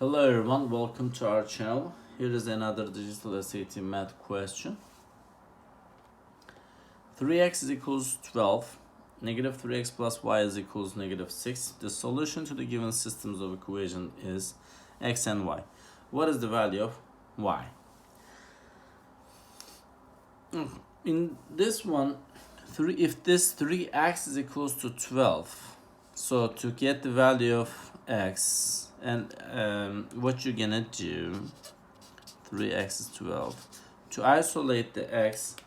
Hello everyone, welcome to our channel. Here is another digital SAT math question. 3x is equals 12, negative 3x plus y is equals negative 6. The solution to the given systems of equation is x and y. What is the value of y? In this one, if this 3x is equals to 12, so to get the value of x, and what you're gonna do, 3x is 12. To isolate the x,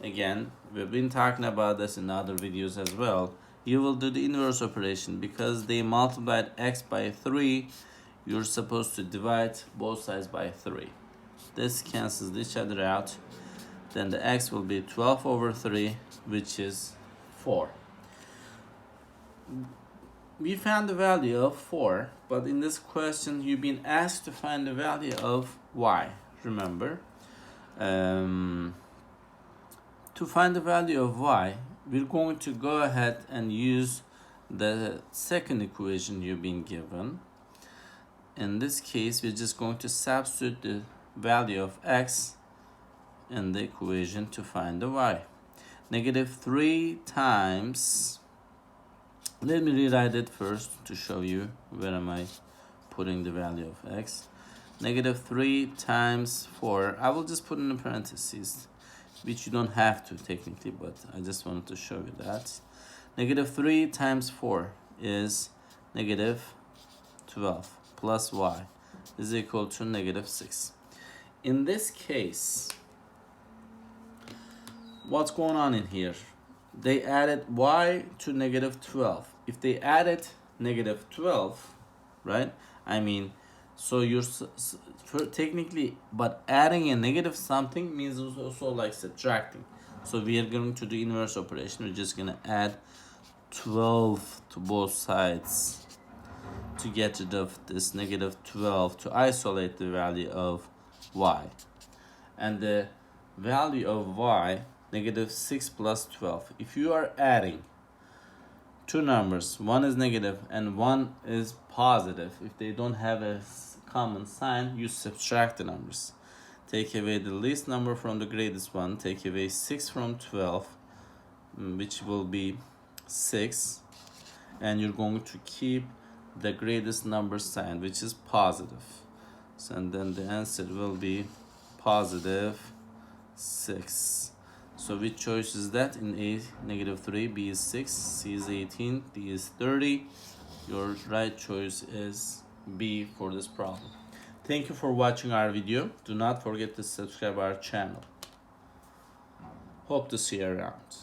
again, we've been talking about this in other videos as well, you will do the inverse operation. Because they multiplied x by 3, you're supposed to divide both sides by 3. This cancels each other out. Then the x will be 12 over 3, which is 4. We found the value of 4, but in this question you've been asked to find the value of y. Remember, to find the value of y, we're going to go ahead and use the second equation you've been given. In this case, we're just going to substitute the value of x in the equation to find the y. Negative 3 times, let me rewrite it first to show you where am I putting the value of x. Negative 3 times 4, I will just put in the parentheses, which you don't have to technically, but I just wanted to show you that. Negative 3 times 4 is negative 12 plus y is equal to negative 6. In this case, what's going on in here? They added y to negative 12. If they added negative 12, right? I mean, so you're technically, but adding a negative something means also like subtracting. So we are going to do inverse operation. We're just going to add 12 to both sides to get rid of this negative 12 to isolate the value of y. And the value of y, negative 6 plus 12. If you are adding two numbers, one is negative and one is positive, if they don't have a common sign, you subtract the numbers. Take away the least number from the greatest one, take away 6 from 12, which will be 6, and you're going to keep the greatest number sign, which is positive. So, and then the answer will be positive 6. So which choice is that? In A, negative 3, B is 6, C is 18, D is 30. Your right choice is B for this problem. Thank you for watching our video. Do not forget to subscribe our channel. Hope to see you around.